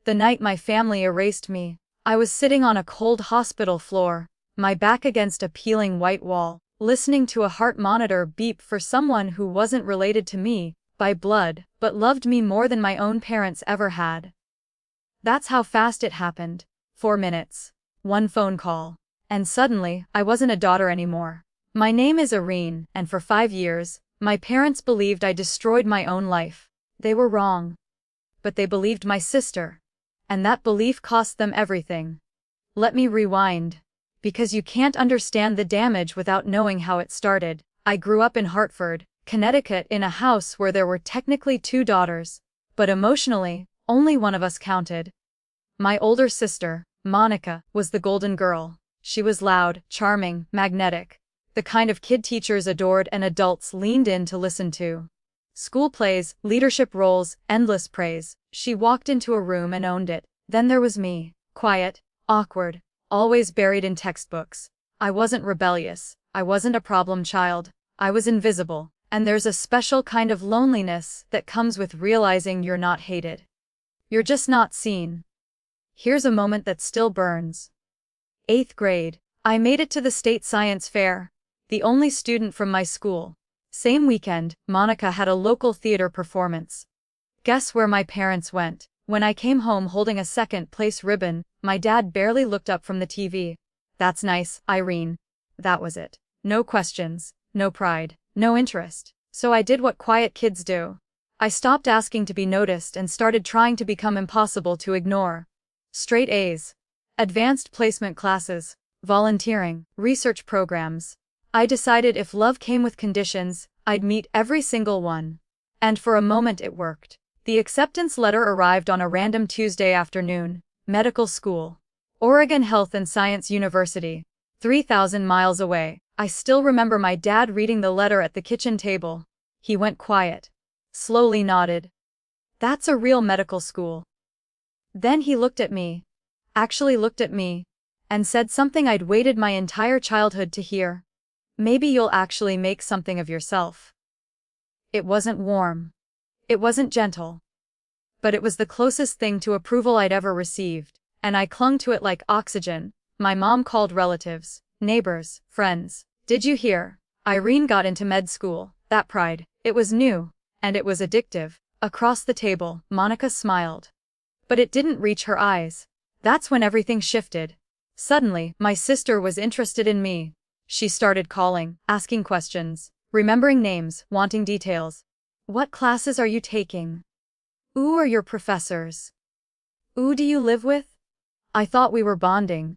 The night my family erased me, I was sitting on a cold hospital floor, my back against a peeling white wall, listening to a heart monitor beep for someone who wasn't related to me by blood, but loved me more than my own parents ever had. That's how fast it happened. 4 minutes. One phone call. And suddenly, I wasn't a daughter anymore. My name is Irene, and for 5 years, my parents believed I destroyed my own life. They were wrong. But they believed my sister. And that belief cost them everything. Let me rewind. Because you can't understand the damage without knowing how it started. I grew up in Hartford, Connecticut, in a house where there were technically 2 daughters. But emotionally, only one of us counted. My older sister, Monica, was the golden girl. She was loud, charming, magnetic. The kind of kid teachers adored and adults leaned in to listen to. School plays, leadership roles, endless praise. She walked into a room and owned it. Then there was me. Quiet, awkward, always buried in textbooks. I wasn't rebellious. I wasn't a problem child. I was invisible. And there's a special kind of loneliness that comes with realizing you're not hated. You're just not seen. Here's a moment that still burns. 8th grade. I made it to the state science fair. The only student from my school. Same weekend, Monica had a local theater performance. Guess where my parents went? When I came home holding a second-place ribbon, my dad barely looked up from the TV. That's nice, Irene. That was it. No questions, no pride, no interest. So I did what quiet kids do. I stopped asking to be noticed and started trying to become impossible to ignore. Straight A's. Advanced placement classes. Volunteering. Research programs. I decided if love came with conditions, I'd meet every single one. And for a moment it worked. The acceptance letter arrived on a random Tuesday afternoon. Medical school. Oregon Health and Science University. 3,000 miles away. I still remember my dad reading the letter at the kitchen table. He went quiet. Slowly nodded. That's a real medical school. Then he looked at me. Actually looked at me. And said something I'd waited my entire childhood to hear. Maybe you'll actually make something of yourself. It wasn't warm. It wasn't gentle. But it was the closest thing to approval I'd ever received, and I clung to it like oxygen. My mom called relatives, neighbors, friends. Did you hear? Irene got into med school. That pride. It was new. And it was addictive. Across the table, Monica smiled. But it didn't reach her eyes. That's when everything shifted. Suddenly, my sister was interested in me. She started calling, asking questions, remembering names, wanting details. What classes are you taking? Who are your professors? Who do you live with? I thought we were bonding.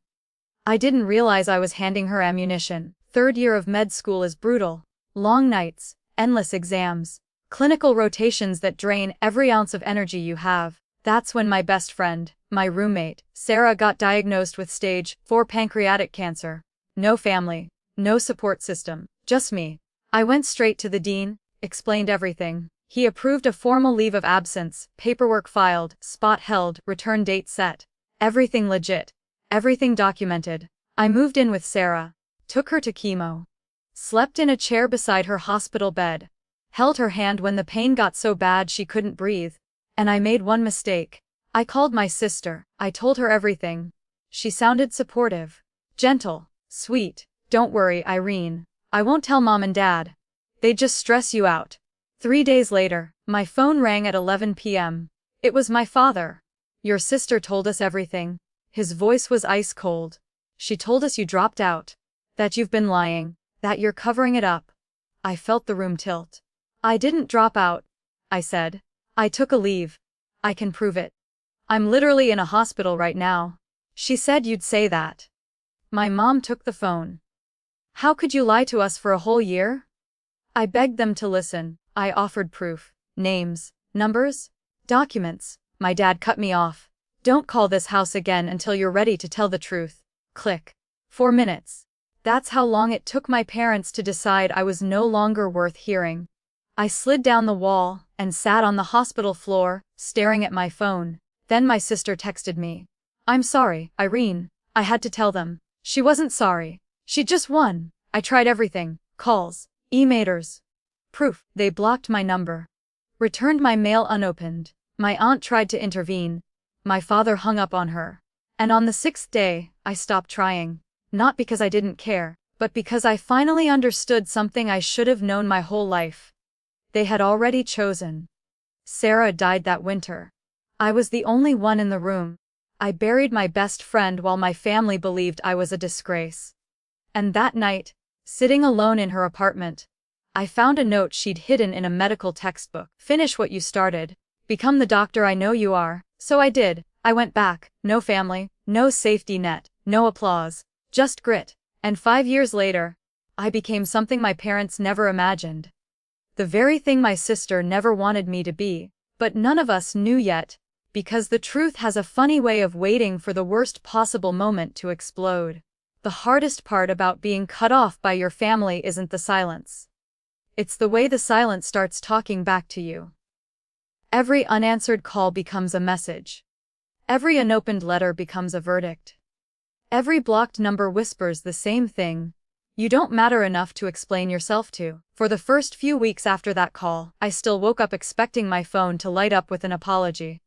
I didn't realize I was handing her ammunition. 3rd year of med school is brutal. Long nights, endless exams, clinical rotations that drain every ounce of energy you have. That's when my best friend, my roommate, Sarah, got diagnosed with stage 4 pancreatic cancer. No family. No support system, just me. I went straight to the dean, explained everything. He approved a formal leave of absence, paperwork filed, spot held, return date set. Everything legit. Everything documented. I moved in with Sarah, took her to chemo, slept in a chair beside her hospital bed, held her hand when the pain got so bad she couldn't breathe. And I made one mistake. I called my sister. I told her everything. She sounded supportive, gentle, sweet. Don't worry, Irene. I won't tell mom and dad. They'd just stress you out. 3 days later, my phone rang at 11 p.m. It was my father. Your sister told us everything. His voice was ice cold. She told us you dropped out. That you've been lying. That you're covering it up. I felt the room tilt. I didn't drop out, I said. I took a leave. I can prove it. I'm literally in a hospital right now. She said you'd say that. My mom took the phone. How could you lie to us for a whole year? I begged them to listen. I offered proof. Names, numbers, documents. My dad cut me off. Don't call this house again until you're ready to tell the truth. Click. 4 minutes. That's how long it took my parents to decide I was no longer worth hearing. I slid down the wall and sat on the hospital floor, staring at my phone. Then my sister texted me. I'm sorry, Irene. I had to tell them. She wasn't sorry. She just won. I tried everything. Calls, emailers, proof. They blocked my number. Returned my mail unopened. My aunt tried to intervene. My father hung up on her. And on the 6th day, I stopped trying. Not because I didn't care, but because I finally understood something I should have known my whole life. They had already chosen. Sarah died that winter. I was the only one in the room. I buried my best friend while my family believed I was a disgrace. And that night, sitting alone in her apartment, I found a note she'd hidden in a medical textbook. Finish what you started. Become the doctor I know you are. So I did. I went back. No family, no safety net, no applause, just grit. And 5 years later, I became something my parents never imagined. The very thing my sister never wanted me to be, but none of us knew yet, because the truth has a funny way of waiting for the worst possible moment to explode. The hardest part about being cut off by your family isn't the silence. It's the way the silence starts talking back to you. Every unanswered call becomes a message. Every unopened letter becomes a verdict. Every blocked number whispers the same thing. You don't matter enough to explain yourself to. For the first few weeks after that call, I still woke up expecting my phone to light up with an apology.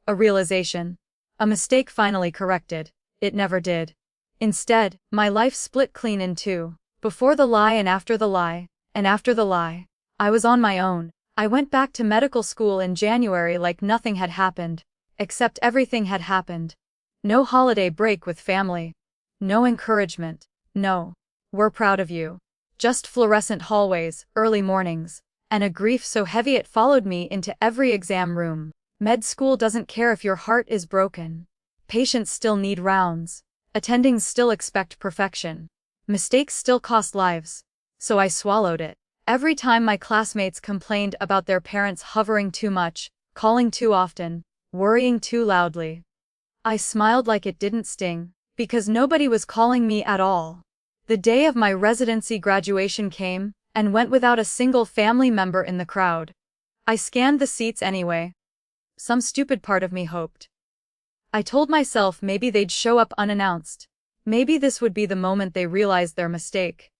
A realization. A mistake finally corrected. It never did. Instead, my life split clean in two. Before the lie and after the lie, and after the lie. I was on my own. I went back to medical school in January like nothing had happened. Except everything had happened. No holiday break with family. No encouragement. No. We're proud of you. Just fluorescent hallways, early mornings, and a grief so heavy it followed me into every exam room. Med school doesn't care if your heart is broken. Patients still need rounds. Attendings still expect perfection. Mistakes still cost lives. So I swallowed it. Every time my classmates complained about their parents hovering too much, calling too often, worrying too loudly, I smiled like it didn't sting, because nobody was calling me at all. The day of my residency graduation came, and went without a single family member in the crowd. I scanned the seats anyway. Some stupid part of me hoped. I told myself maybe they'd show up unannounced. Maybe this would be the moment they realized their mistake.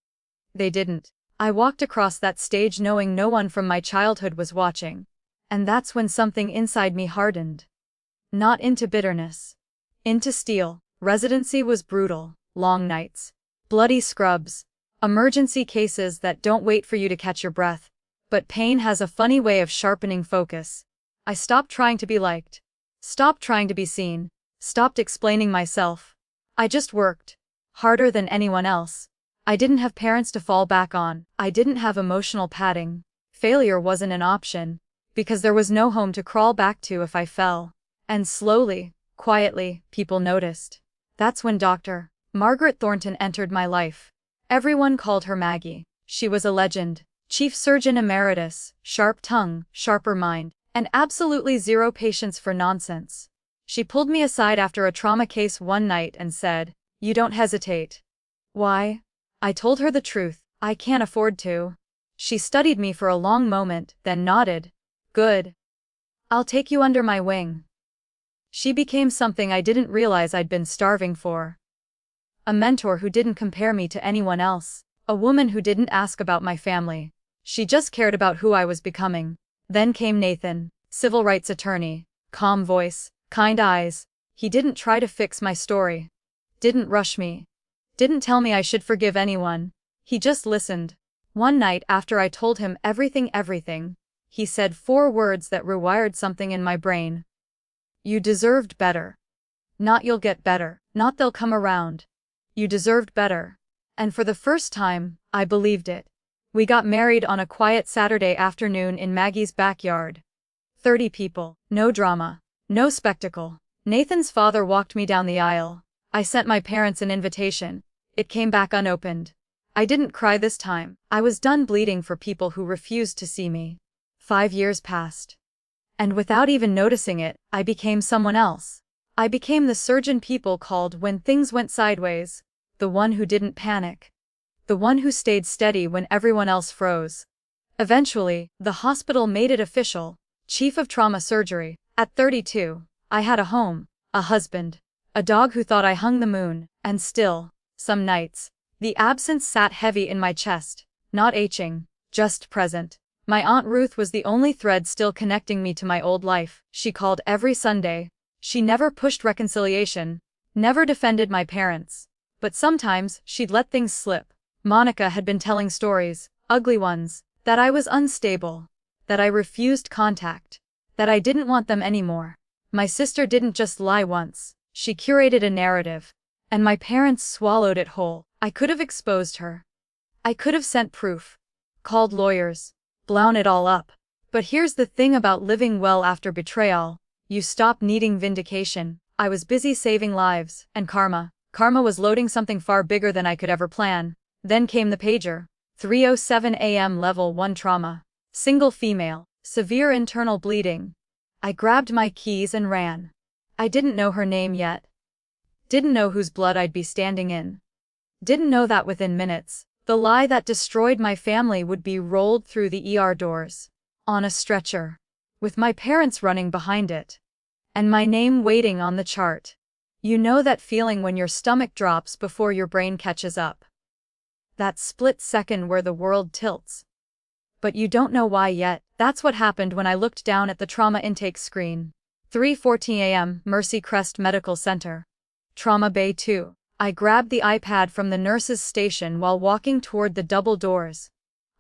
They didn't. I walked across that stage knowing no one from my childhood was watching. And that's when something inside me hardened. Not into bitterness. Into steel. Residency was brutal. Long nights. Bloody scrubs. Emergency cases that don't wait for you to catch your breath. But pain has a funny way of sharpening focus. I stopped trying to be liked. Stopped trying to be seen. Stopped explaining myself. I just worked. Harder than anyone else. I didn't have parents to fall back on. I didn't have emotional padding. Failure wasn't an option. Because there was no home to crawl back to if I fell. And slowly, quietly, people noticed. That's when Dr. Margaret Thornton entered my life. Everyone called her Maggie. She was a legend. Chief Surgeon Emeritus, sharp tongue, sharper mind, and absolutely zero patience for nonsense. She pulled me aside after a trauma case one night and said, "You don't hesitate." Why? I told her the truth. I can't afford to. She studied me for a long moment, then nodded. Good. I'll take you under my wing. She became something I didn't realize I'd been starving for. A mentor who didn't compare me to anyone else. A woman who didn't ask about my family. She just cared about who I was becoming. Then came Nathan, civil rights attorney, calm voice, kind eyes. He didn't try to fix my story. Didn't rush me. Didn't tell me I should forgive anyone. He just listened. One night after I told him everything, he said 4 words that rewired something in my brain. You deserved better. Not you'll get better. Not they'll come around. You deserved better. And for the first time, I believed it. We got married on a quiet Saturday afternoon in Maggie's backyard. 30 people. No drama. No spectacle. Nathan's father walked me down the aisle. I sent my parents an invitation. It came back unopened. I didn't cry this time. I was done bleeding for people who refused to see me. 5 years passed. And without even noticing it, I became someone else. I became the surgeon people called when things went sideways. The one who didn't panic. The one who stayed steady when everyone else froze. Eventually, the hospital made it official. Chief of trauma surgery. At 32, I had a home, a husband, a dog who thought I hung the moon, and still, some nights, the absence sat heavy in my chest, not aching, just present. My Aunt Ruth was the only thread still connecting me to my old life. She called every Sunday. She never pushed reconciliation, never defended my parents. But sometimes, she'd let things slip. Monica had been telling stories, ugly ones, that I was unstable, that I refused contact, that I didn't want them anymore. My sister didn't just lie once, she curated a narrative. And my parents swallowed it whole. I could have exposed her. I could have sent proof, called lawyers, blown it all up. But here's the thing about living well after betrayal. You stop needing vindication. I was busy saving lives, and karma. Karma was loading something far bigger than I could ever plan. Then came the pager. 3:07 a.m. Level 1 trauma. Single female. Severe internal bleeding. I grabbed my keys and ran. I didn't know her name yet. Didn't know whose blood I'd be standing in. Didn't know that within minutes, the lie that destroyed my family would be rolled through the ER doors. On a stretcher. With my parents running behind it. And my name waiting on the chart. You know that feeling when your stomach drops before your brain catches up. That split second where the world tilts. But you don't know why yet. That's what happened when I looked down at the trauma intake screen. 3:14 a.m. Mercy Crest Medical Center. Trauma Bay 2. I grabbed the iPad from the nurse's station while walking toward the double doors.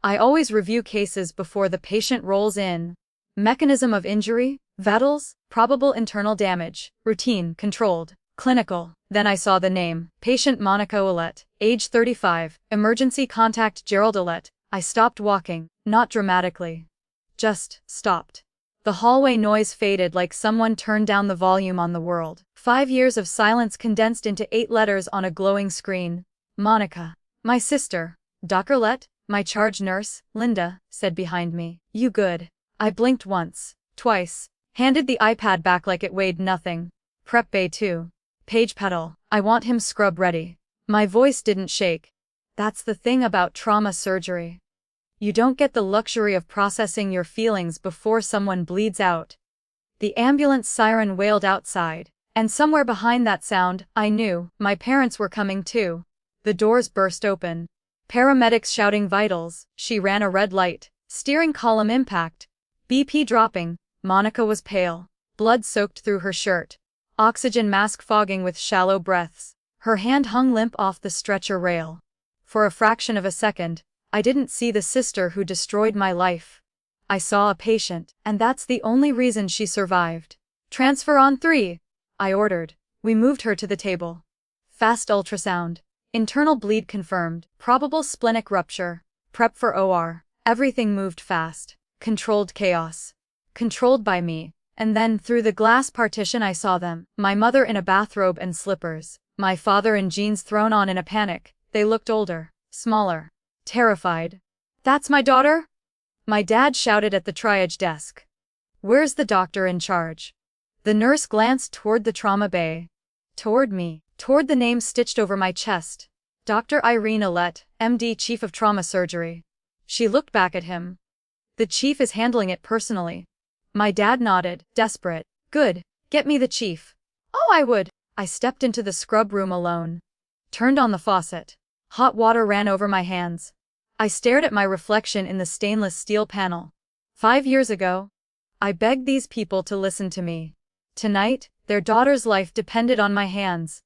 I always review cases before the patient rolls in. Mechanism of injury, vitals, probable internal damage, routine, controlled, clinical. Then I saw the name, patient Monica Ouellette, age 35, emergency contact Gerald Ouellette. I stopped walking, not dramatically. Just stopped. The hallway noise faded like someone turned down the volume on the world. 5 years of silence condensed into 8 letters on a glowing screen. Monica. My sister. Dr. Ouellette, my charge nurse, Linda, said behind me. You good? I blinked once, twice, handed the iPad back like it weighed nothing. Prep Bay 2. Page pedal. I want him scrub ready. My voice didn't shake. That's the thing about trauma surgery. You don't get the luxury of processing your feelings before someone bleeds out. The ambulance siren wailed outside, and somewhere behind that sound, I knew, my parents were coming too. The doors burst open. Paramedics shouting vitals. She ran a red light. Steering column impact. BP dropping. Monica was pale. Blood soaked through her shirt. Oxygen mask fogging with shallow breaths. Her hand hung limp off the stretcher rail. For a fraction of a second, I didn't see the sister who destroyed my life. I saw a patient, and that's the only reason she survived. Transfer on 3, I ordered. We moved her to the table. Fast ultrasound. Internal bleed confirmed. Probable splenic rupture. Prep for OR. Everything moved fast. Controlled chaos. Controlled by me. And then, through the glass partition I saw them. My mother in a bathrobe and slippers. My father in jeans thrown on in a panic. They looked older, smaller, terrified. That's my daughter? My dad shouted at the triage desk. Where's the doctor in charge? The nurse glanced toward the trauma bay. Toward me. Toward the name stitched over my chest. Dr. Irene Ouellette, MD, Chief of Trauma Surgery. She looked back at him. The chief is handling it personally. My dad nodded, desperate. Good. Get me the chief. Oh, I would. I stepped into the scrub room alone. Turned on the faucet. Hot water ran over my hands. I stared at my reflection in the stainless steel panel. 5 years ago, I begged these people to listen to me. Tonight, their daughter's life depended on my hands.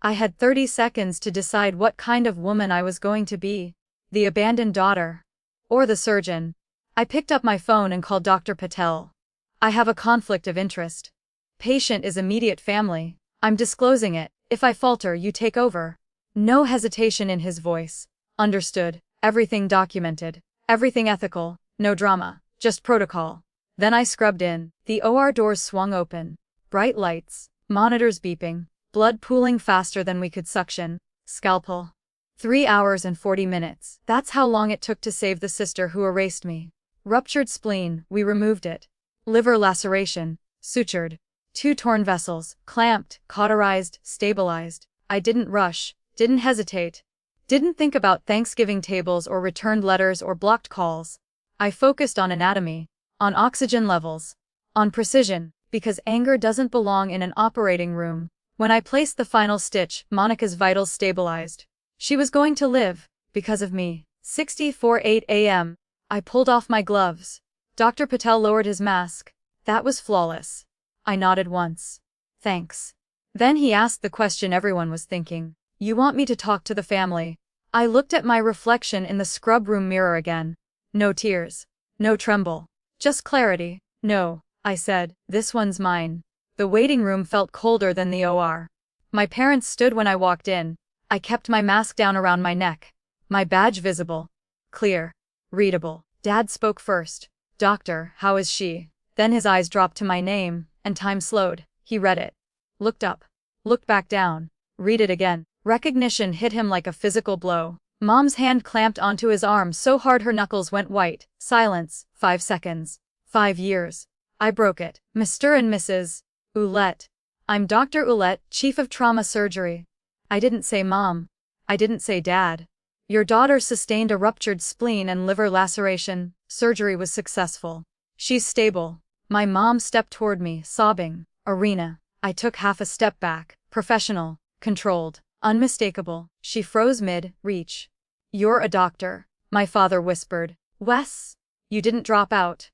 I had 30 seconds to decide what kind of woman I was going to be. The abandoned daughter. Or the surgeon. I picked up my phone and called Dr. Patel. I have a conflict of interest. Patient is immediate family. I'm disclosing it. If I falter, you take over. No hesitation in his voice. Understood. Everything documented. Everything ethical. No drama. Just protocol. Then I scrubbed in. The OR doors swung open. Bright lights. Monitors beeping. Blood pooling faster than we could suction. Scalpel. 3 hours and 40 minutes. That's how long it took to save the sister who erased me. Ruptured spleen. We removed it. Liver laceration. Sutured. 2 torn vessels. Clamped. Cauterized. Stabilized. I didn't rush. Didn't hesitate. Didn't think about Thanksgiving tables or returned letters or blocked calls. I focused on anatomy. On oxygen levels. On precision. Because anger doesn't belong in an operating room. When I placed the final stitch, Monica's vitals stabilized. She was going to live. Because of me. 6:48 a.m. I pulled off my gloves. Dr. Patel lowered his mask. That was flawless. I nodded once. Thanks. Then he asked the question everyone was thinking. You want me to talk to the family? I looked at my reflection in the scrub room mirror again. No tears. No tremble. Just clarity. No, I said, this one's mine. The waiting room felt colder than the OR. My parents stood when I walked in. I kept my mask down around my neck. My badge visible. Clear. Readable. Dad spoke first. Doctor, how is she? Then his eyes dropped to my name, and time slowed. He read it. Looked up. Looked back down. Read it again. Recognition hit him like a physical blow. Mom's hand clamped onto his arm so hard her knuckles went white. Silence. 5 seconds. 5 years. I broke it. Mr. and Mrs. Ouellette. I'm Dr. Ouellette, Chief of Trauma Surgery. I didn't say Mom. I didn't say Dad. Your daughter sustained a ruptured spleen and liver laceration. Surgery was successful. She's stable. My mom stepped toward me, sobbing. Irene. I took half a step back. Professional. Controlled. Unmistakable. She froze mid-reach. You're a doctor, my father whispered. Wes? You didn't drop out.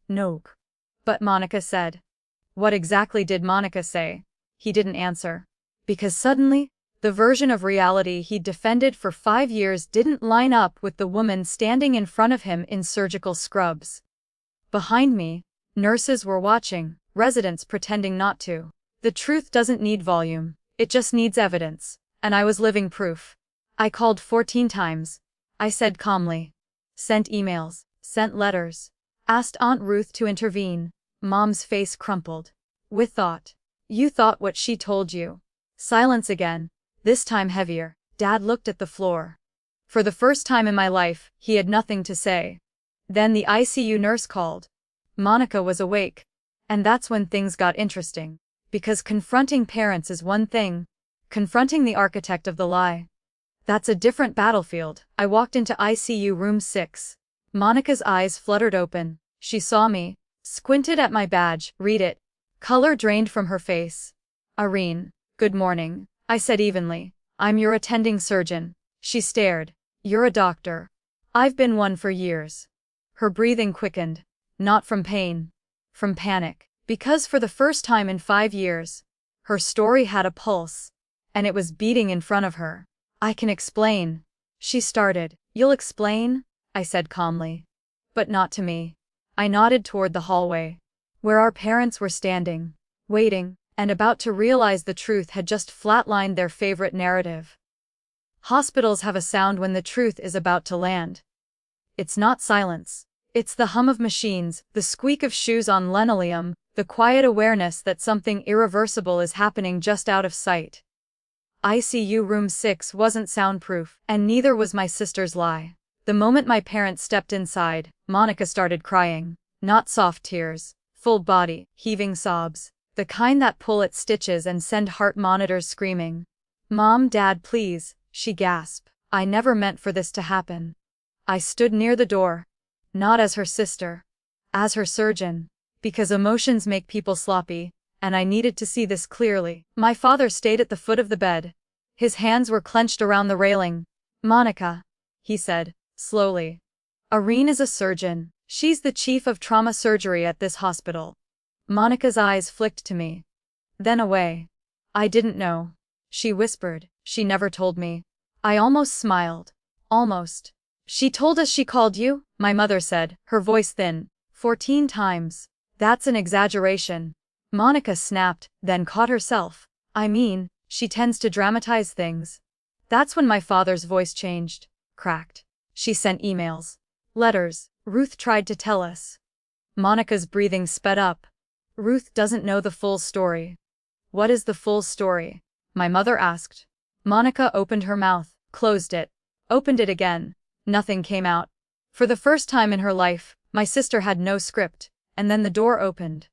Nope. But Monica said. What exactly did Monica say? He didn't answer. Because suddenly, the version of reality he'd defended for 5 years didn't line up with the woman standing in front of him in surgical scrubs. Behind me, nurses were watching, residents pretending not to. The truth doesn't need volume, it just needs evidence. And I was living proof. I called 14 times. I said calmly. Sent emails. Sent letters. Asked Aunt Ruth to intervene. Mom's face crumpled. With thought. You thought what she told you. Silence again. This time heavier. Dad looked at the floor. For the first time in my life, he had nothing to say. Then the ICU nurse called. Monica was awake. And that's when things got interesting. Because confronting parents is one thing. Confronting the architect of the lie. That's a different battlefield. I walked into ICU room 6. Monica's eyes fluttered open. She saw me. Squinted at my badge. Read it. Color drained from her face. Irene. Good morning. I said evenly. I'm your attending surgeon. She stared. You're a doctor. I've been one for years. Her breathing quickened. Not from pain. From panic. Because for the first time in 5 years, her story had a pulse. And it was beating in front of her. I can explain. She started. You'll explain? I said calmly. But not to me. I nodded toward the hallway. Where our parents were standing. Waiting, and about to realize the truth had just flatlined their favorite narrative. Hospitals have a sound when the truth is about to land. It's not silence. It's the hum of machines, the squeak of shoes on linoleum, the quiet awareness that something irreversible is happening just out of sight. ICU room 6 wasn't soundproof, and neither was my sister's lie. The moment my parents stepped inside, Monica started crying. Not soft tears, full body, heaving sobs. The kind that pull at stitches and send heart monitors screaming. Mom, Dad, please, she gasped. I never meant for this to happen. I stood near the door. Not as her sister. As her surgeon. Because emotions make people sloppy. And I needed to see this clearly. My father stayed at the foot of the bed. His hands were clenched around the railing. Monica, he said, slowly. Irene is a surgeon. She's the chief of trauma surgery at this hospital. Monica's eyes flicked to me. Then away. I didn't know. She whispered. She never told me. I almost smiled. Almost. She told us she called you, my mother said, her voice thin. 14 times. That's an exaggeration. Monica snapped, then caught herself. I mean, she tends to dramatize things. That's when my father's voice changed. Cracked. She sent emails. Letters. Ruth tried to tell us. Monica's breathing sped up. Ruth doesn't know the full story. What is the full story? My mother asked. Monica opened her mouth, closed it, opened it again. Nothing came out. For the first time in her life, my sister had no script, and then the door opened.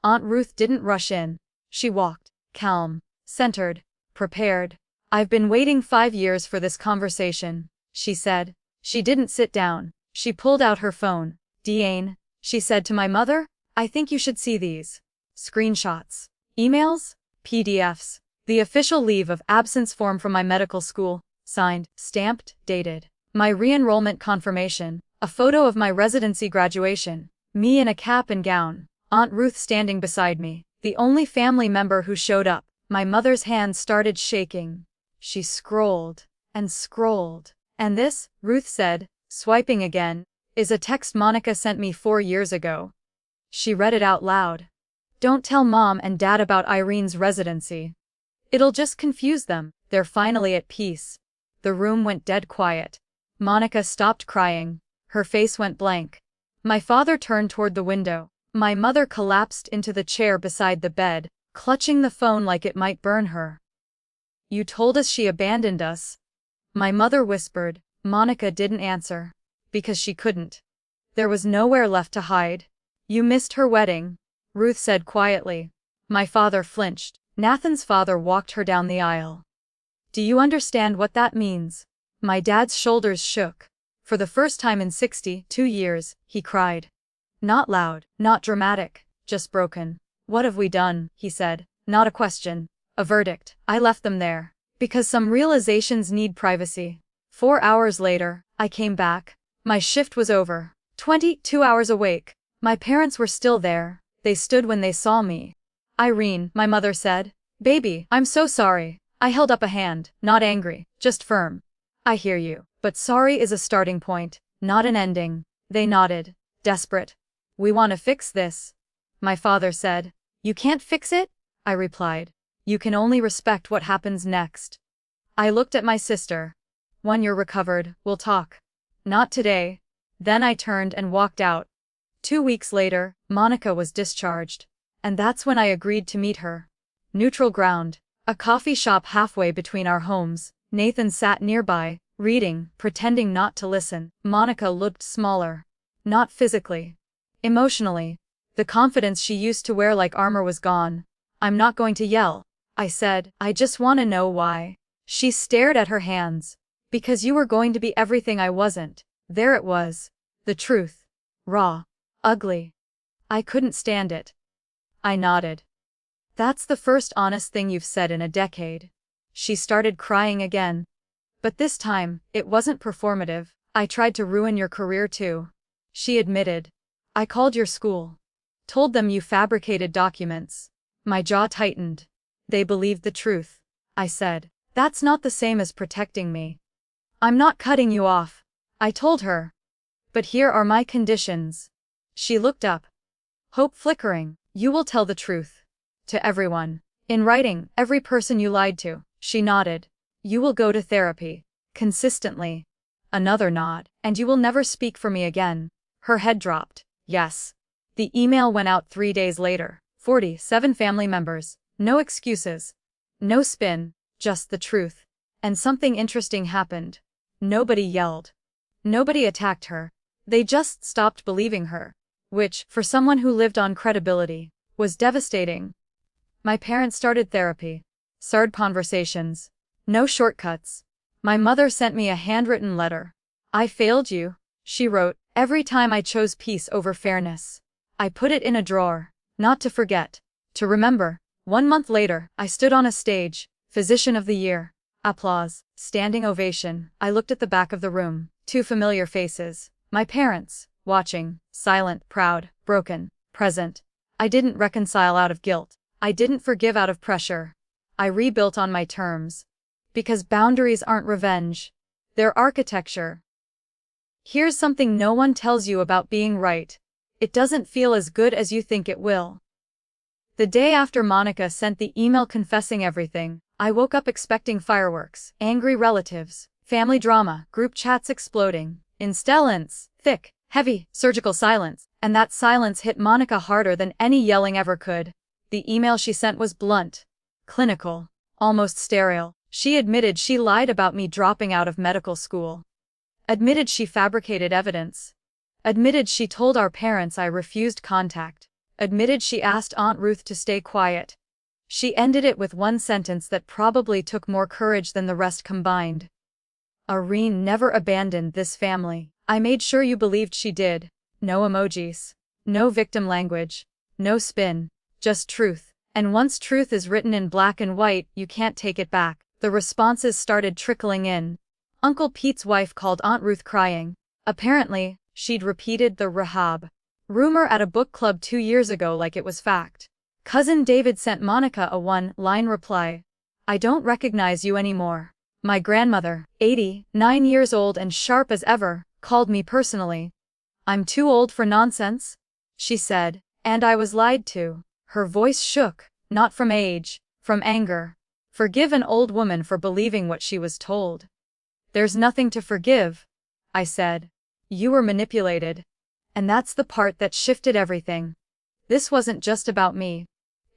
Aunt Ruth didn't rush in. She walked, calm, centered, prepared. I've been waiting 5 years for this conversation, she said. She didn't sit down. She pulled out her phone. Diane, she said to my mother, I think you should see these. Screenshots. Emails? PDFs. The official leave of absence form from my medical school, signed, stamped, dated. My re-enrollment confirmation, a photo of my residency graduation, me in a cap and gown, Aunt Ruth standing beside me. The only family member who showed up. My mother's hand started shaking. She scrolled and scrolled. And this, Ruth said, swiping again, is a text Monica sent me 4 years ago. She read it out loud. Don't tell Mom and Dad about Irene's residency. It'll just confuse them. They're finally at peace. The room went dead quiet. Monica stopped crying. Her face went blank. My father turned toward the window. My mother collapsed into the chair beside the bed, clutching the phone like it might burn her. You told us she abandoned us. My mother whispered. Monica didn't answer. Because she couldn't. There was nowhere left to hide. You missed her wedding, Ruth said quietly. My father flinched. Nathan's father walked her down the aisle. Do you understand what that means? My dad's shoulders shook. For the first time in 62 years, he cried. Not loud, not dramatic, just broken. What have we done? He said. Not a question. A verdict. I left them there. Because some realizations need privacy. 4 hours later, I came back. My shift was over. 22 hours awake. My parents were still there. They stood when they saw me. Irene, my mother said. Baby, I'm so sorry. I held up a hand, not angry, just firm. I hear you. But sorry is a starting point, not an ending. They nodded. Desperate. We want to fix this. My father said. You can't fix it? I replied. You can only respect what happens next. I looked at my sister. When you're recovered, we'll talk. Not today. Then I turned and walked out. 2 weeks later, Monica was discharged. And that's when I agreed to meet her. Neutral ground. A coffee shop halfway between our homes. Nathan sat nearby, reading, pretending not to listen. Monica looked smaller. Not physically. Emotionally. The confidence she used to wear like armor was gone. I'm not going to yell, I said. I just want to know why. She stared at her hands. Because you were going to be everything I wasn't. There it was. The truth. Raw. Ugly. I couldn't stand it. I nodded. That's the first honest thing you've said in a decade. She started crying again. But this time, it wasn't performative. I tried to ruin your career too. She admitted. I called your school. Told them you fabricated documents. My jaw tightened. They believed the truth. I said. That's not the same as protecting me. I'm not cutting you off. I told her. But here are my conditions. She looked up. Hope flickering. You will tell the truth. To everyone. In writing, every person you lied to. She nodded. You will go to therapy. Consistently. Another nod. And you will never speak for me again. Her head dropped. Yes. The email went out 3 days later. 47 family members. No excuses. No spin. Just the truth. And something interesting happened. Nobody yelled. Nobody attacked her. They just stopped believing her. Which, for someone who lived on credibility, was devastating. My parents started therapy. Started conversations. No shortcuts. My mother sent me a handwritten letter. I failed you, she wrote, every time I chose peace over fairness. I put it in a drawer. Not to forget. To remember. 1 month later, I stood on a stage. Physician of the Year. Applause. Standing ovation. I looked at the back of the room. 2 familiar faces. My parents. Watching. Silent, proud, broken, present. I didn't reconcile out of guilt. I didn't forgive out of pressure. I rebuilt on my terms. Because boundaries aren't revenge. They're architecture. Here's something no one tells you about being right. It doesn't feel as good as you think it will. The day after Monica sent the email confessing everything, I woke up expecting fireworks, angry relatives, family drama, group chats exploding. Instead, thick, heavy, surgical silence, and that silence hit Monica harder than any yelling ever could. The email she sent was blunt, clinical, almost sterile. She admitted she lied about me dropping out of medical school. Admitted she fabricated evidence. Admitted she told our parents I refused contact. Admitted she asked Aunt Ruth to stay quiet. She ended it with one sentence that probably took more courage than the rest combined. Irene never abandoned this family. I made sure you believed she did. No emojis. No victim language. No spin. Just truth. And once truth is written in black and white, you can't take it back. The responses started trickling in. Uncle Pete's wife called Aunt Ruth crying. Apparently, she'd repeated the Rahab rumor at a book club 2 years ago like it was fact. Cousin David sent Monica a one-line reply. I don't recognize you anymore. My grandmother, 89 years old and sharp as ever, called me personally. I'm too old for nonsense, she said, and I was lied to. Her voice shook, not from age, from anger. Forgive an old woman for believing what she was told. There's nothing to forgive, I said. You were manipulated. And that's the part that shifted everything. This wasn't just about me.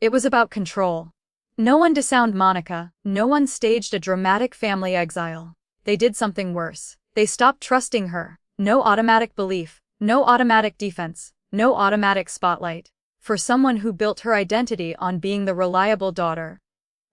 It was about control. No one disowned Monica, no one staged a dramatic family exile. They did something worse. They stopped trusting her. No automatic belief, no automatic defense, no automatic spotlight. For someone who built her identity on being the reliable daughter.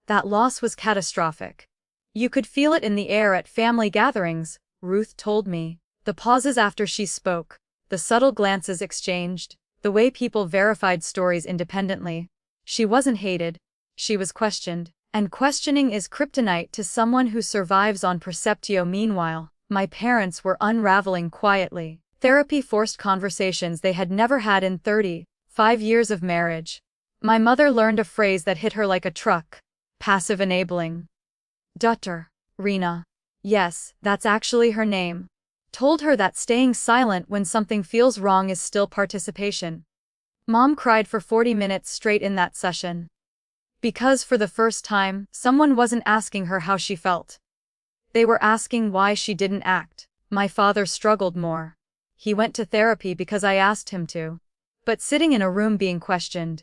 That loss was catastrophic. You could feel it in the air at family gatherings, Ruth told me. The pauses after she spoke, the subtle glances exchanged, the way people verified stories independently. She wasn't hated, she was questioned, and questioning is kryptonite to someone who survives on perceptio. Meanwhile, my parents were unraveling quietly. Therapy forced conversations they had never had in 35 years of marriage. My mother learned a phrase that hit her like a truck. Passive enabling. Dr. Rena. Yes, that's actually her name. Told her that staying silent when something feels wrong is still participation. Mom cried for 40 minutes straight in that session. Because for the first time, someone wasn't asking her how she felt. They were asking why she didn't act. My father struggled more. He went to therapy because I asked him to. But sitting in a room being questioned,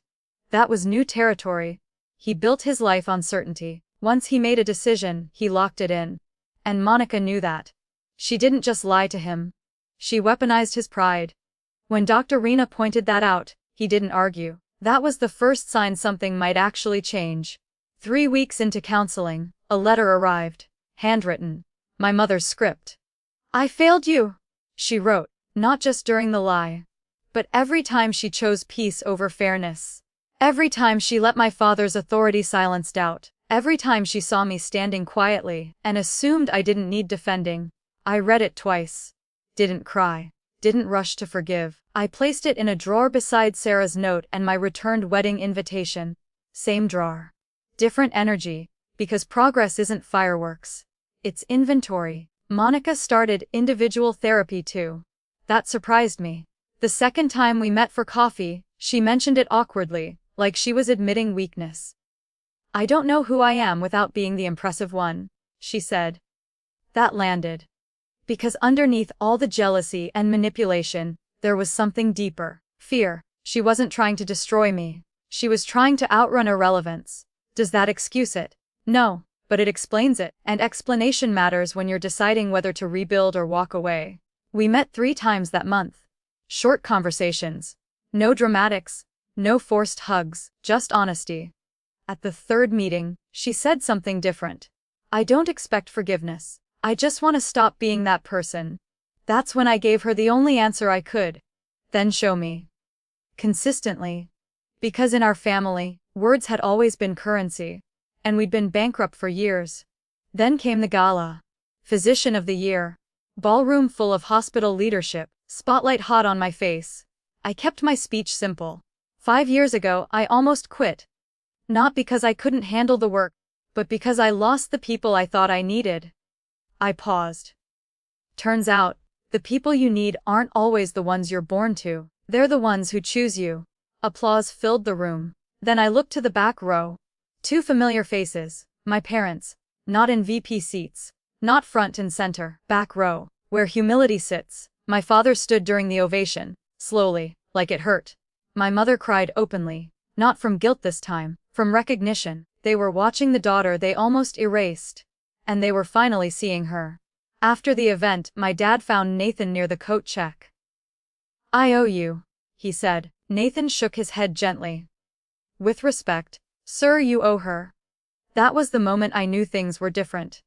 that was new territory. He built his life on certainty. Once he made a decision, he locked it in. And Monica knew that. She didn't just lie to him. She weaponized his pride. When Dr. Rena pointed that out, he didn't argue. That was the first sign something might actually change. 3 weeks into counseling, a letter arrived. Handwritten. My mother's script. I failed you, she wrote, not just during the lie. But every time she chose peace over fairness. Every time she let my father's authority silence doubt. Every time she saw me standing quietly and assumed I didn't need defending. I read it twice. Didn't cry. Didn't rush to forgive. I placed it in a drawer beside Sarah's note and my returned wedding invitation. Same drawer. Different energy, because progress isn't fireworks. It's inventory. Monica started individual therapy too. That surprised me. The second time we met for coffee, she mentioned it awkwardly, like she was admitting weakness. I don't know who I am without being the impressive one, she said. That landed. Because underneath all the jealousy and manipulation, there was something deeper. Fear. She wasn't trying to destroy me. She was trying to outrun irrelevance. Does that excuse it? No, but it explains it, and explanation matters when you're deciding whether to rebuild or walk away. We met 3 times that month. Short conversations. No dramatics. No forced hugs, just honesty. At the 3rd meeting, she said something different. I don't expect forgiveness. I just want to stop being that person. That's when I gave her the only answer I could. Then show me. Consistently. Because in our family, words had always been currency. And we'd been bankrupt for years. Then came the gala. Physician of the Year. Ballroom full of hospital leadership, spotlight hot on my face. I kept my speech simple. 5 years ago, I almost quit. Not because I couldn't handle the work, but because I lost the people I thought I needed. I paused. Turns out, the people you need aren't always the ones you're born to. They're the ones who choose you. Applause filled the room. Then I looked to the back row. 2 familiar faces, my parents, not in VP seats, not front and center, back row, where humility sits. My father stood during the ovation, slowly, like it hurt. My mother cried openly, not from guilt this time, from recognition. They were watching the daughter they almost erased. And they were finally seeing her. After the event, my dad found Nathan near the coat check. I owe you, he said. Nathan shook his head gently. With respect, sir, you owe her. That was the moment I knew things were different.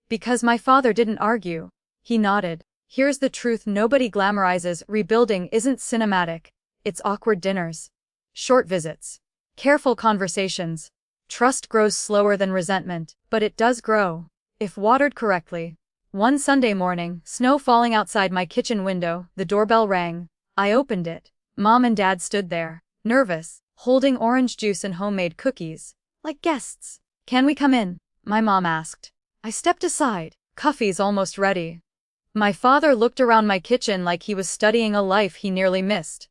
Because my father didn't argue. He nodded. Here's the truth nobody glamorizes. Rebuilding isn't cinematic. It's awkward dinners. Short visits. Careful conversations. Trust grows slower than resentment, but it does grow. If watered correctly. One Sunday morning, snow falling outside my kitchen window, the doorbell rang. I opened it. Mom and Dad stood there, nervous, holding orange juice and homemade cookies. Like guests. "Can we come in?" my mom asked. I stepped aside. Coffee's almost ready. My father looked around my kitchen like he was studying a life he nearly missed.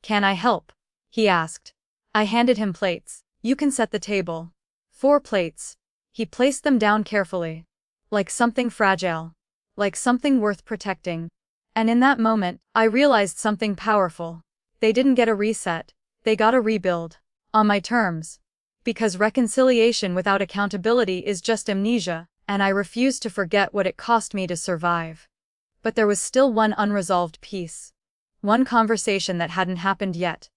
"Can I help?" he asked. I handed him plates. "You can set the table." 4 plates. He placed them down carefully. Like something fragile. Like something worth protecting. And in that moment, I realized something powerful. They didn't get a reset. They got a rebuild. On my terms. Because reconciliation without accountability is just amnesia, and I refused to forget what it cost me to survive. But there was still one unresolved piece. One conversation that hadn't happened yet.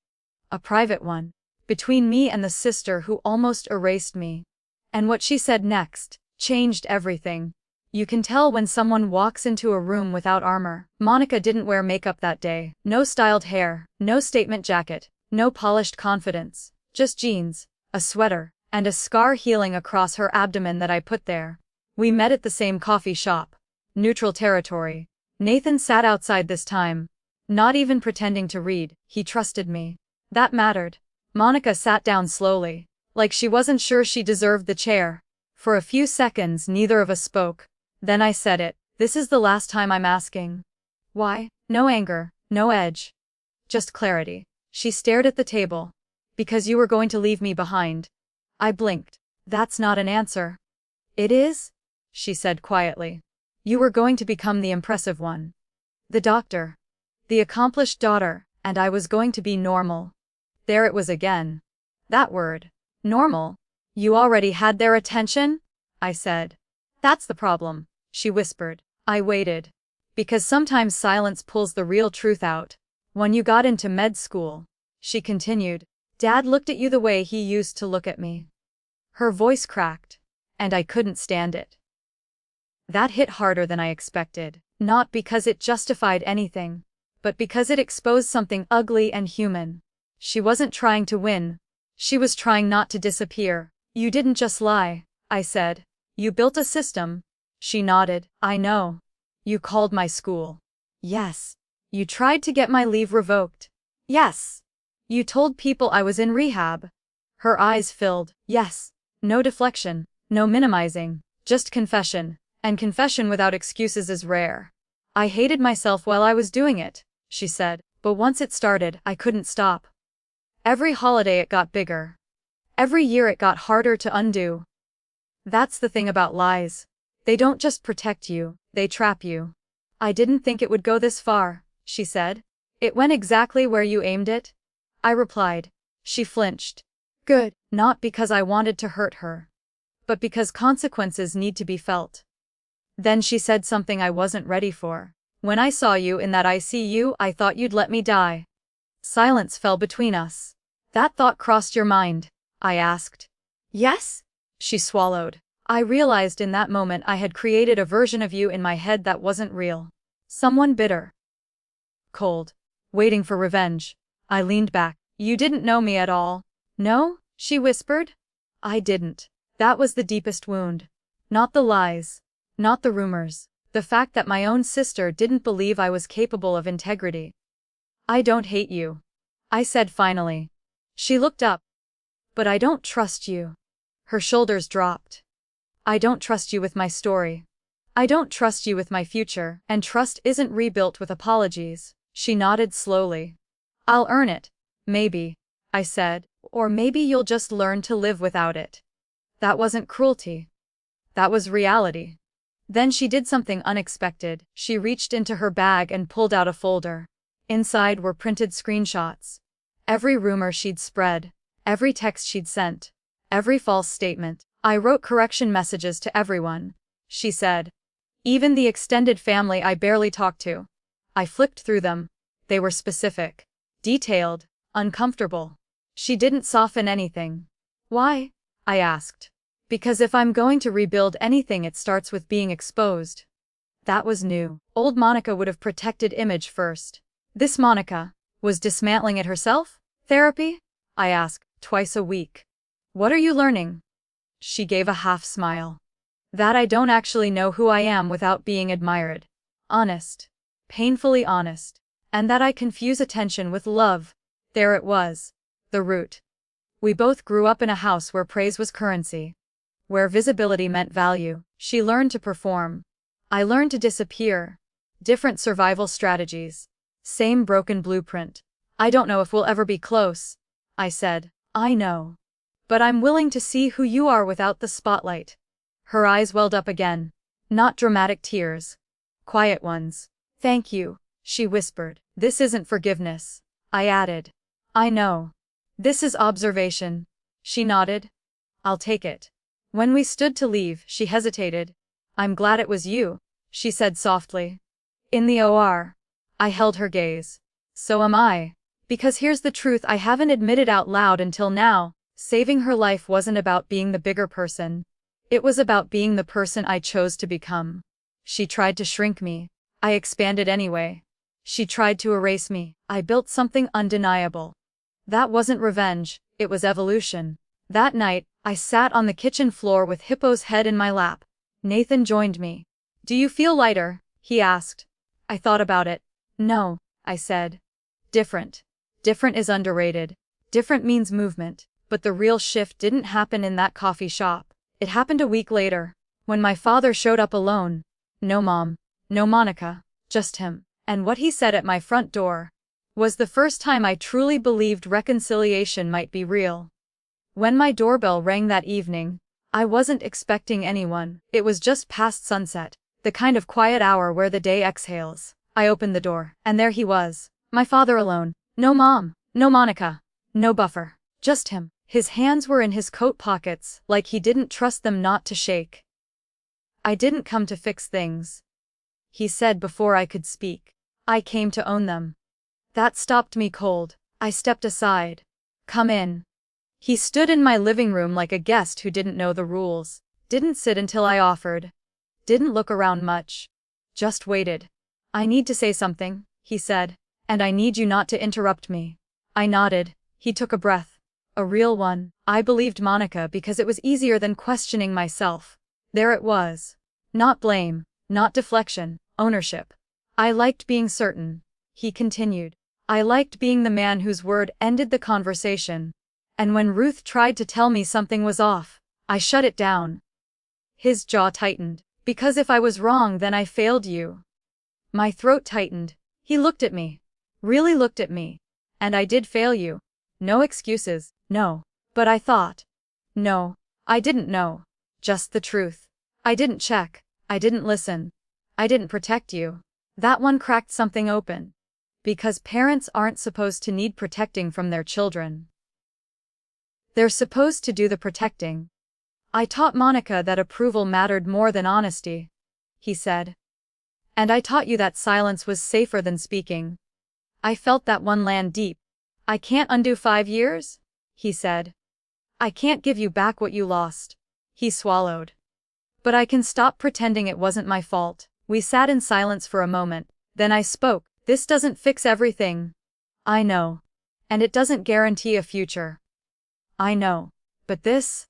A private one. Between me and the sister who almost erased me. And what she said next changed everything. You can tell when someone walks into a room without armor. Monica didn't wear makeup that day. No styled hair, no statement jacket, no polished confidence. Just jeans, a sweater, and a scar healing across her abdomen that I put there. We met at the same coffee shop. Neutral territory. Nathan sat outside this time. Not even pretending to read, he trusted me. That mattered. Monica sat down slowly. Like she wasn't sure she deserved the chair. For a few seconds neither of us spoke. Then I said it. "This is the last time I'm asking." "Why?" No anger, no edge. Just clarity. She stared at the table. "Because you were going to leave me behind." I blinked. "That's not an answer." "It is," she said quietly. "You were going to become the impressive one. The doctor. The accomplished daughter, and I was going to be normal." There it was again. That word. Normal. "You already had their attention?" I said. "That's the problem," she whispered. I waited. Because sometimes silence pulls the real truth out. "When you got into med school," she continued, "Dad looked at you the way he used to look at me." Her voice cracked. And I couldn't stand it. That hit harder than I expected. Not because it justified anything. But because it exposed something ugly and human. She wasn't trying to win. She was trying not to disappear. "You didn't just lie," I said. "You built a system." She nodded. "I know. You called my school." "Yes." "You tried to get my leave revoked." "Yes." "You told people I was in rehab." Her eyes filled. "Yes." No deflection, no minimizing, just confession. And confession without excuses is rare. "I hated myself while I was doing it," she said. "But once it started, I couldn't stop. Every holiday it got bigger. Every year it got harder to undo." That's the thing about lies. They don't just protect you, they trap you. "I didn't think it would go this far," she said. "It went exactly where you aimed it?" I replied. She flinched. "Good." Not because I wanted to hurt her. But because consequences need to be felt. Then she said something I wasn't ready for. "When I saw you in that ICU, I thought you'd let me die." Silence fell between us. "That thought crossed your mind?" I asked. "Yes?" She swallowed. I realized in that moment I had created a version of you in my head that wasn't real. Someone bitter. Cold. Waiting for revenge. I leaned back. "You didn't know me at all." "No?" she whispered. I didn't. That was the deepest wound. Not the lies. Not the rumors. The fact that my own sister didn't believe I was capable of integrity. "I don't hate you," I said finally. She looked up. "But I don't trust you." Her shoulders dropped. "I don't trust you with my story. I don't trust you with my future, and trust isn't rebuilt with apologies." She nodded slowly. "I'll earn it. Maybe," I said, "or maybe you'll just learn to live without it." That wasn't cruelty. That was reality. Then she did something unexpected. She reached into her bag and pulled out a folder. Inside were printed screenshots. Every rumor she'd spread. Every text she'd sent. Every false statement. "I wrote correction messages to everyone," she said. "Even the extended family I barely talked to." I flipped through them. They were specific. Detailed. Uncomfortable. She didn't soften anything. "Why?" I asked. "Because if I'm going to rebuild anything, it starts with being exposed." That was new. Old Monica would have protected image first. This Monica was dismantling it herself? "Therapy?" I asked. "Twice a week." "What are you learning?" She gave a half smile. "That I don't actually know who I am without being admired. Honest. Painfully honest. And that I confuse attention with love." There it was. The root. We both grew up in a house where praise was currency, where visibility meant value. She learned to perform. I learned to disappear. Different survival strategies. Same broken blueprint. I don't know if we'll ever be close, I said. I know. But I'm willing to see who you are without the spotlight. Her eyes welled up again. Not dramatic tears. Quiet ones. Thank you, she whispered. This isn't forgiveness, I added. I know. This is observation. She nodded. I'll take it. When we stood to leave, she hesitated. I'm glad it was you, she said softly. In the OR. I held her gaze. So am I. Because here's the truth I haven't admitted out loud until now. Saving her life wasn't about being the bigger person. It was about being the person I chose to become. She tried to shrink me. I expanded anyway. She tried to erase me. I built something undeniable. That wasn't revenge, it was evolution. That night, I sat on the kitchen floor with Hippo's head in my lap. Nathan joined me. Do you feel lighter? He asked. I thought about it. No, I said. Different. Different is underrated. Different means movement. But the real shift didn't happen in that coffee shop. It happened a week later, when my father showed up alone. No mom, no Monica, just him. And what he said at my front door was the first time I truly believed reconciliation might be real. When my doorbell rang that evening, I wasn't expecting anyone. It was just past sunset, the kind of quiet hour where the day exhales. I opened the door, and there he was, my father alone. No mom, no Monica, no buffer, just him. His hands were in his coat pockets, like he didn't trust them not to shake. I didn't come to fix things, he said before I could speak. I came to own them. That stopped me cold. I stepped aside. Come in. He stood in my living room like a guest who didn't know the rules. Didn't sit until I offered. Didn't look around much. Just waited. I need to say something, he said. And I need you not to interrupt me. I nodded. He took a breath. A real one. I believed Monica because it was easier than questioning myself. There it was. Not blame, not deflection, ownership. I liked being certain, he continued. I liked being the man whose word ended the conversation. And when Ruth tried to tell me something was off, I shut it down. His jaw tightened. Because if I was wrong, then I failed you. My throat tightened. He looked at me. Really looked at me. And I did fail you. No excuses, no. But I thought. No, I didn't know. Just the truth. I didn't check. I didn't listen. I didn't protect you. That one cracked something open. Because parents aren't supposed to need protecting from their children. They're supposed to do the protecting. I taught Monica that approval mattered more than honesty, he said. And I taught you that silence was safer than speaking. I felt that one land deep. I can't undo 5 years, he said. I can't give you back what you lost. He swallowed. But I can stop pretending it wasn't my fault. We sat in silence for a moment. Then I spoke. This doesn't fix everything. I know. And it doesn't guarantee a future. I know. But this,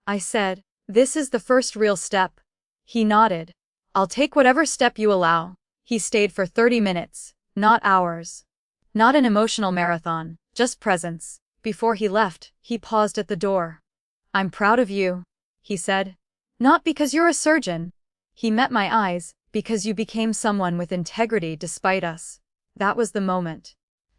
I said, this is the first real step. He nodded. I'll take whatever step you allow. He stayed for 30 minutes, not hours. Not an emotional marathon, just presence. Before he left, he paused at the door. I'm proud of you, he said. Not because you're a surgeon. He met my eyes, because you became someone with integrity despite us. That was the moment.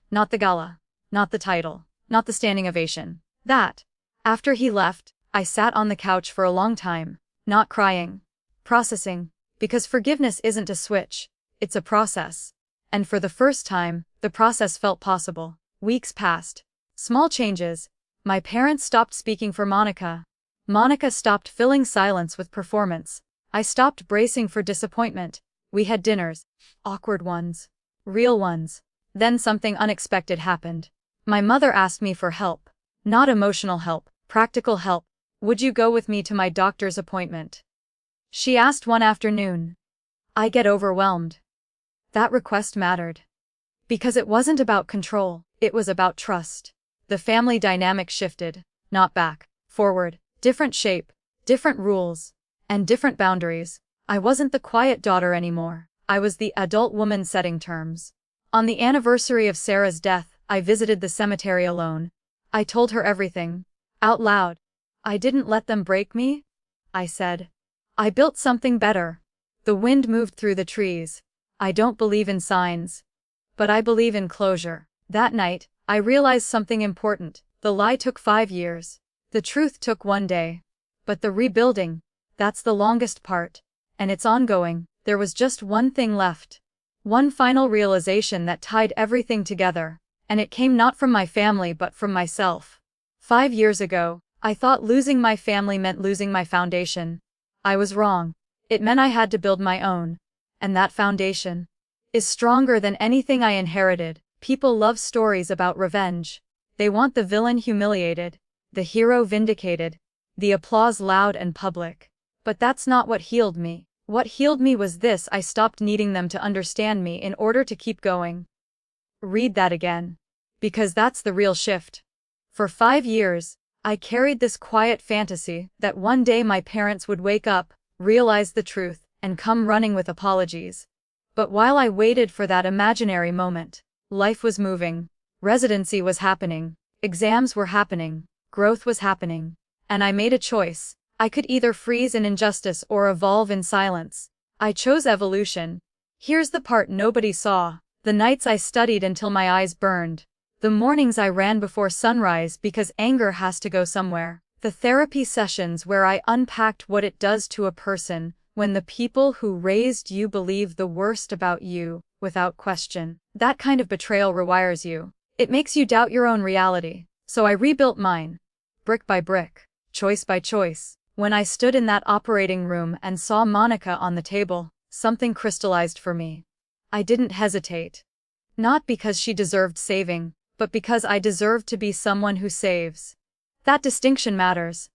Not the gala. Not the title. Not the standing ovation. That. After he left, I sat on the couch for a long time, not crying. Processing. Because forgiveness isn't a switch. It's a process. And for the first time, the process felt possible. Weeks passed. Small changes. My parents stopped speaking for Monica. Monica stopped filling silence with performance. I stopped bracing for disappointment. We had dinners. Awkward ones. Real ones. Then something unexpected happened. My mother asked me for help. Not emotional help, practical help. Would you go with me to my doctor's appointment? She asked one afternoon. I get overwhelmed. That request mattered. Because it wasn't about control, it was about trust. The family dynamic shifted, not back, forward, different shape, different rules, and different boundaries. I wasn't the quiet daughter anymore. I was the adult woman setting terms. On the anniversary of Sarah's death, I visited the cemetery alone. I told her everything. Out loud. I didn't let them break me, I said. I built something better. The wind moved through the trees. I don't believe in signs. But I believe in closure. That night, I realized something important. The lie took 5 years. The truth took 1 day. But the rebuilding, that's the longest part. And it's ongoing. There was just one thing left. One final realization that tied everything together. And it came not from my family but from myself. 5 years ago, I thought losing my family meant losing my foundation. I was wrong. It meant I had to build my own. And that foundation is stronger than anything I inherited. People love stories about revenge. They want the villain humiliated, the hero vindicated, the applause loud and public. But that's not what healed me. What healed me was this: I stopped needing them to understand me in order to keep going. Read that again. Because that's the real shift. For 5 years, I carried this quiet fantasy that one day my parents would wake up, realize the truth, and come running with apologies. But while I waited for that imaginary moment, life was moving. Residency was happening. Exams were happening. Growth was happening. And I made a choice. I could either freeze in injustice or evolve in silence. I chose evolution. Here's the part nobody saw. The nights I studied until my eyes burned. The mornings I ran before sunrise because anger has to go somewhere. The therapy sessions where I unpacked what it does to a person when the people who raised you believe the worst about you, without question. That kind of betrayal rewires you. It makes you doubt your own reality. So I rebuilt mine. Brick by brick. Choice by choice. When I stood in that operating room and saw Monica on the table, something crystallized for me. I didn't hesitate. Not because she deserved saving, but because I deserved to be someone who saves. That distinction matters.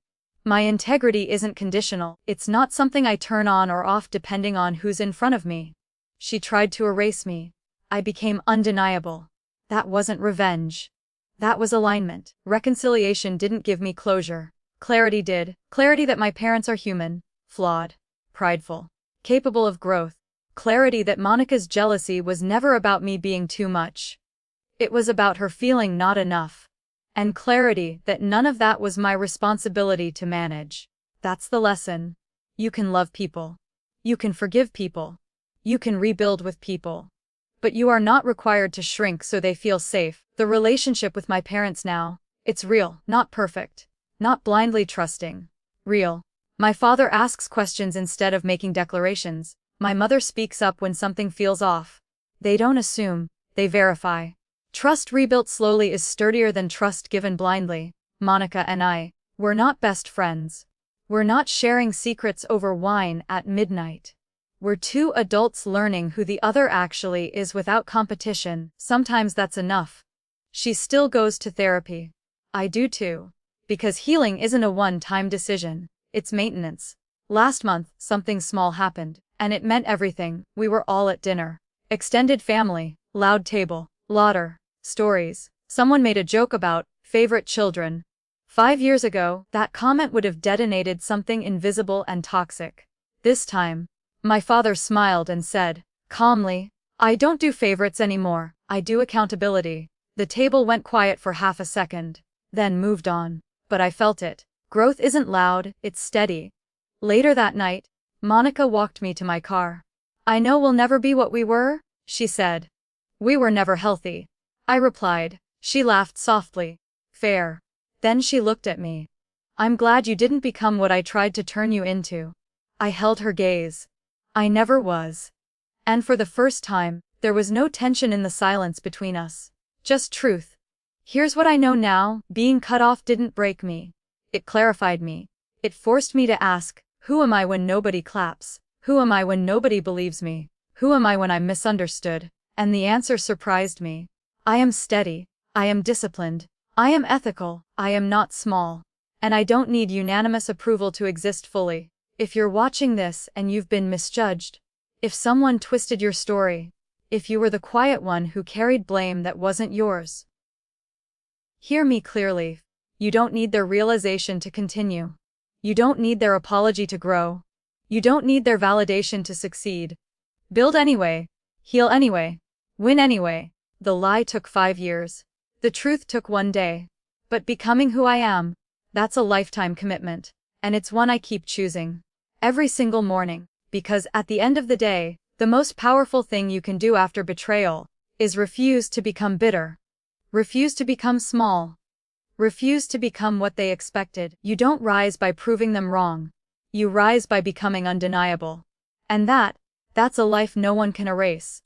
My integrity isn't conditional. It's not something I turn on or off depending on who's in front of me. She tried to erase me. I became undeniable. That wasn't revenge. That was alignment. Reconciliation didn't give me closure. Clarity did. Clarity that my parents are human, flawed, prideful, capable of growth. Clarity that Monica's jealousy was never about me being too much. It was about her feeling not enough. And clarity that none of that was my responsibility to manage. That's the lesson. You can love people. You can forgive people. You can rebuild with people. But you are not required to shrink so they feel safe. The relationship with my parents now, it's real, not perfect. Not blindly trusting. Real. My father asks questions instead of making declarations. My mother speaks up when something feels off. They don't assume, they verify. Trust rebuilt slowly is sturdier than trust given blindly. Monica and I, we're not best friends. We're not sharing secrets over wine at midnight. We're two adults learning who the other actually is without competition. Sometimes that's enough. She still goes to therapy. I do too. Because healing isn't a one-time decision, it's maintenance. Last month, something small happened, and it meant everything. We were all at dinner. Extended family, loud table, laughter, stories. Someone made a joke about favorite children. 5 years ago, that comment would have detonated something invisible and toxic. This time, my father smiled and said, calmly, I don't do favorites anymore, I do accountability. The table went quiet for half a second, then moved on. But I felt it. Growth isn't loud, it's steady. Later that night, Monica walked me to my car. I know we'll never be what we were, she said. We were never healthy. I replied. She laughed softly. Fair. Then she looked at me. I'm glad you didn't become what I tried to turn you into. I held her gaze. I never was. And for the first time, there was no tension in the silence between us. Just truth. Here's what I know now: being cut off didn't break me. It clarified me. It forced me to ask, who am I when nobody claps? Who am I when nobody believes me? Who am I when I'm misunderstood? And the answer surprised me. I am steady. I am disciplined. I am ethical. I am not small. And I don't need unanimous approval to exist fully. If you're watching this and you've been misjudged, if someone twisted your story, if you were the quiet one who carried blame that wasn't yours, hear me clearly. You don't need their realization to continue. You don't need their apology to grow. You don't need their validation to succeed. Build anyway. Heal anyway. Win anyway. The lie took 5 years. The truth took 1 day. But becoming who I am, that's a lifetime commitment. And it's one I keep choosing. Every single morning. Because at the end of the day, the most powerful thing you can do after betrayal is refuse to become bitter. Refuse to become small. Refuse to become what they expected. You don't rise by proving them wrong. You rise by becoming undeniable. And that's a life no one can erase.